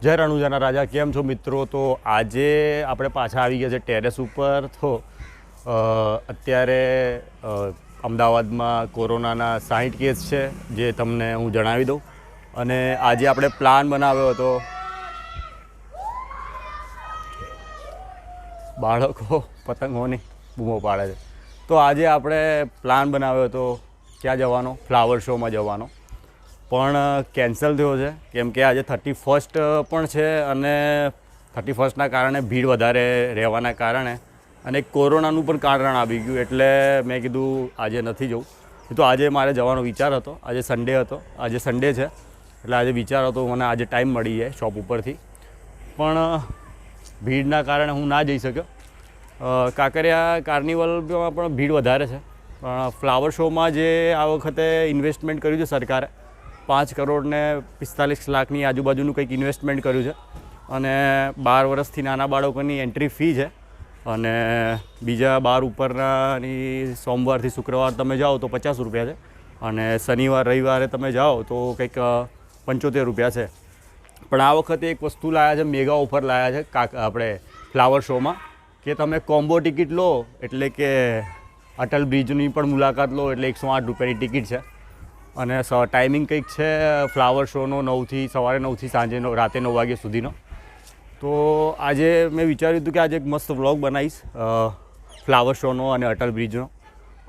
જય રણુજાના રાજા, કેમ છો મિત્રો? તો આજે આપણે પાછા આવી ગયા છે ટેરેસ ઉપર. તો અત્યારે અમદાવાદમાં કોરોનાના 60 કેસ છે, જે તમને હું જણાવી દઉં. અને આજે આપણે પ્લાન બનાવ્યો હતો, બાળકો પતંગોની બૂમો પાડે છે. તો આજે આપણે પ્લાન બનાવ્યો હતો ક્યાં જવાનો, ફ્લાવર શોમાં જવાનો, પણ કેન્સલ થયો છે. કેમ કે આજે 31st પણ છે અને 31સ્ટના કારણે ભીડ વધારે રહેવાના કારણે અને કોરોનાનું પણ કારણ આવી ગયું, એટલે મેં કીધું આજે નથી જવું. તો આજે મારે જવાનો વિચાર હતો. આજે સન્ડે હતો, આજે સન્ડે છે એટલે આજે વિચાર હતો મને આજે ટાઈમ મળી જાય શોપ ઉપરથી, પણ ભીડના કારણે હું ના જઈ શક્યો. કાંકરિયા કાર્નિવલમાં પણ ભીડ વધારે છે, પણ ફ્લાવર શોમાં જે આ વખતે ઇન્વેસ્ટમેન્ટ કર્યું છે સરકારે, 5 કરોડ ને 45 લાખની આજુબાજુનું કંઈક ઇન્વેસ્ટમેન્ટ કર્યું છે. અને 12 વર્ષથી નાના બાળકોની એન્ટ્રી ફી છે. અને બીજા 12 ઉપરનાની સોમવારથી શુક્રવાર તમે જાઓ તો 50 રૂપિયા છે, અને શનિવાર રવિવારે તમે જાઓ તો કંઈક 75 રૂપિયા છે. પણ આ વખતે એક વસ્તુ લાવ્યા છે, મેગા ઓફર લાવ્યા છે આપણે ફ્લાવર શોમાં, કે તમે કોમ્બો ટિકિટ લો એટલે કે અટલ બ્રિજની પણ મુલાકાત લો એટલે 108 રૂપિયાની ટિકિટ છે. અને ટાઈમિંગ કંઈક છે ફ્લાવર શોનો 9થી સવારે 9થી સાંજે રાતે 9 વાગ્યા સુધીનો. તો આજે મેં વિચાર્યું હતું કે આજે એક મસ્ત વ્લોગ બનાવીશ ફ્લાવર શોનો અને અટલ બ્રિજનો.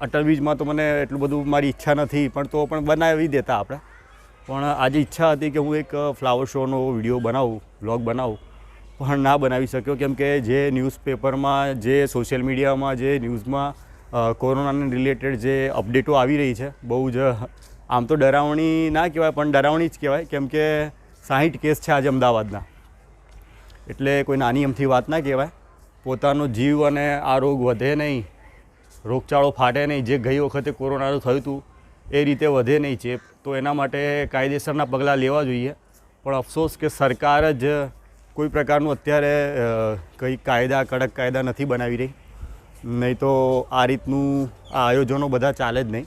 અટલ બ્રિજમાં તો મને એટલું બધું મારી ઈચ્છા નથી, પણ તો પણ બનાવી દેતા આપણે. પણ આજે ઈચ્છા હતી કે હું એક ફ્લાવર શોનો વિડીયો બનાવું, વ્લોગ બનાવું, પણ ના બનાવી શક્યો. કેમ કે જે ન્યૂઝપેપરમાં, જે સોશિયલ મીડિયામાં, જે ન્યૂઝમાં કોરોનાને રિલેટેડ જે અપડેટો આવી રહી છે, બહુ જ આમ તો ડરાવણી ના કહેવાય પણ ડરાવણી જ કહેવાય. કેમ કે 60 કેસ છે આજે અમદાવાદના, એટલે કોઈ નાની અમથી વાત ના કહેવાય. પોતાનો જીવ અને આ રોગ વધે નહીં, રોગચાળો ફાટે નહીં, જે ગઈ વખતે કોરોનાનું થયું હતું એ રીતે વધે નહીં ચેપ. તો એના માટે કાયદેસરના પગલાં લેવા જોઈએ. પણ અફસોસ કે સરકાર જ કોઈ પ્રકારનું અત્યારે કંઈ કાયદા, કડક કાયદા નથી બનાવી રહી. નહીં તો આ રીતનું આ આયોજનો બધા ચાલે જ નહીં.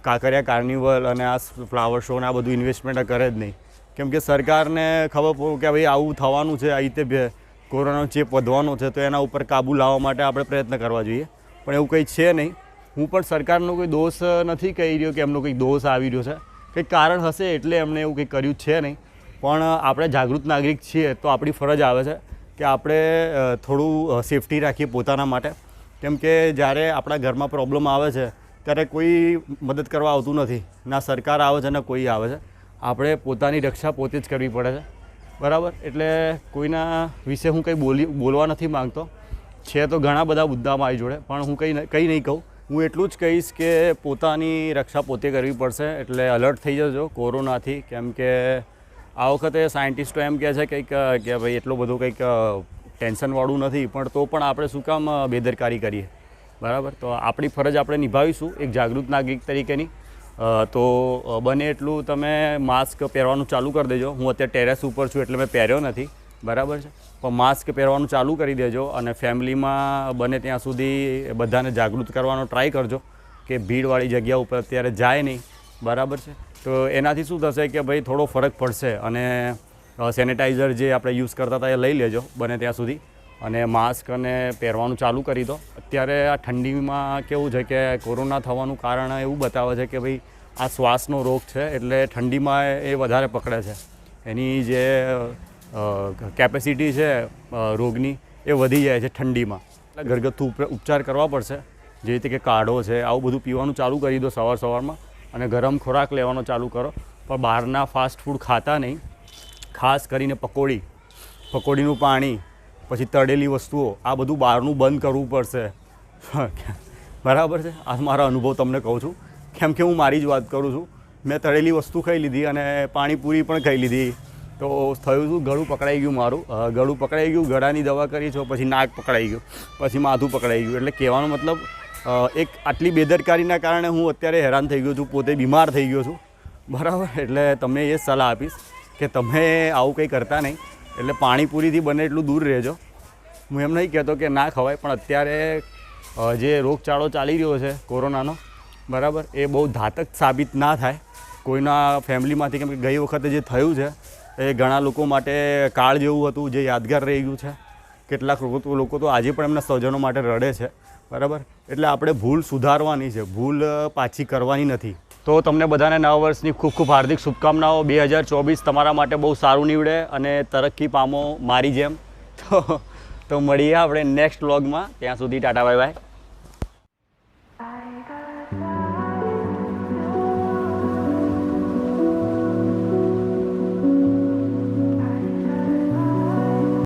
કાંકરિયા કાર્નિવલ અને આ ફ્લાવર શો ને આ બધું ઇન્વેસ્ટમેન્ટ કરે જ નહીં. કેમ કે સરકારને ખબર પડે કે ભાઈ આવું થવાનું છે, આ રીતે કોરોનાનો ચેપ વધવાનો છે, તો એના ઉપર કાબૂ લાવવા માટે આપણે પ્રયત્ન કરવા જોઈએ. પણ એવું કંઈ છે નહીં. હું પણ સરકારનો કોઈ દોષ નથી કહી રહ્યો કે એમનો કંઈક દોષ આવી રહ્યો છે, કંઈક કારણ હશે એટલે એમણે એવું કંઈક કર્યું છે નહીં. પણ આપણે જાગૃત નાગરિક છીએ તો આપણી ફરજ આવે છે કે આપણે થોડું સેફટી રાખીએ પોતાના માટે. કેમ કે જ્યારે આપણા ઘરમાં પ્રોબ્લેમ આવે છે ત્યારે કોઈ મદદ કરવા આવતું નથી, ના સરકાર આવે છે ને કોઈ આવે છે. આપણે પોતાની રક્ષા પોતે જ કરવી પડે છે, બરાબર? એટલે કોઈના વિશે હું કંઈ બોલવા નથી માગતો. છે તો ઘણા બધા મુદ્દા મારી જોડે, પણ હું કંઈ નહીં કહું. હું એટલું જ કહીશ કે પોતાની રક્ષા પોતે કરવી પડશે. એટલે અલર્ટ થઈ જજો કોરોનાથી. કેમ કે આ વખતે સાયન્ટિસ્ટો એમ કહે છે કંઈક કે ભાઈ એટલું બધું કંઈક ટેન્શનવાળું નથી, પણ તો પણ આપણે શું કામ બેદરકારી કરીએ, બરાબર? તો આપણી ફરજ આપણે નિભાવીશું એક જાગૃત નાગરિક તરીકેની. તો બને એટલું તમે માસ્ક પહેરવાનું ચાલુ કરી દેજો. હું અત્યારે ટેરેસ ઉપર છું એટલે મેં પહેર્યો નથી, બરાબર છે? પણ માસ્ક પહેરવાનું ચાલુ કરી દેજો. અને ફેમિલીમાં બને ત્યાં સુધી બધાને જાગૃત કરવાનો ટ્રાય કરજો કે ભીડવાળી જગ્યા ઉપર અત્યારે જાય નહીં, બરાબર છે? તો એનાથી શું થશે કે ભાઈ થોડો ફરક પડશે. અને સેનિટાઈઝર જે આપણે યુઝ કરતા હતા એ લઈ લેજો બને ત્યાં સુધી, અને માસ્ક અને પહેરવાનું ચાલુ કરી દો. અત્યારે આ ઠંડીમાં કેવું છે કે કોરોના થવાનું કારણ એવું બતાવે છે કે ભાઈ આ શ્વાસનો રોગ છે, એટલે ઠંડીમાં એ વધારે પકડે છે. એની જે કેપેસિટી છે રોગની એ વધી જાય છે ઠંડીમાં. એટલે ઘરગથ્થુ ઉપચાર કરવા પડશે, જે રીતે કે કાઢો છે, આવું બધું પીવાનું ચાલુ કરી દો સવારમાં. અને ગરમ ખોરાક લેવાનો ચાલુ કરો. પણ બહારના ફાસ્ટ ફૂડ ખાતા નહીં. ખાસ કરીને પકોડીનું પાણી, પછી તળેલી વસ્તુઓ, આ બધું બહારનું બંધ કરવું પડશે, બરાબર છે? આ મારો અનુભવ તમને કહું છું. કેમ કે હું મારી જ વાત કરું છું. મેં તળેલી વસ્તુ ખાઈ લીધી અને પાણીપુરી પણ ખાઈ લીધી, તો થયું શું, ગળું પકડાઈ ગયું મારું. ગળું પકડાઈ ગયું, ગળાની દવા કરી છો, પછી નાક પકડાઈ ગયું, પછી માથું પકડાઈ ગયું. એટલે કહેવાનો મતલબ એક આટલી બેદરકારીના કારણે હું અત્યારે હેરાન થઈ ગયો છું, પોતે બીમાર થઈ ગયો છું, બરાબર? એટલે તમને એ સલાહ આપીશ કે તમે આવું કંઈ કરતા નહીં. એટલે પાણીપુરીથી બને એટલું દૂર રહેજો. હું એમ નહીં કહેતો કે ના ખવાય, પણ અત્યારે જે રોગચાળો ચાલી રહ્યો છે કોરોનાનો, બરાબર, એ બહુ ઘાતક સાબિત ના થાય કોઈના ફેમિલીમાંથી. કેમ કે ગઈ વખતે જે થયું છે એ ઘણા લોકો માટે કાળ જેવું હતું જે યાદગાર રહી ગયું છે. કેટલાક લોકો તો આજે પણ એમના સ્વજનો માટે રડે છે, બરાબર. એટલે આપણે ભૂલ સુધારવાની છે, ભૂલ પાછી કરવાની નથી. તો તમને બધાને નવા વર્ષની ખૂબ ખૂબ હાર્દિક શુભકામનાઓ. 2024 તમારા માટે બહુ સારું નીવડે અને તરક્કી પામો મારી જેમ. તો મળીએ આપણે નેક્સ્ટ વ્લોગમાં. ત્યાં સુધી ટાટા બાય બાય.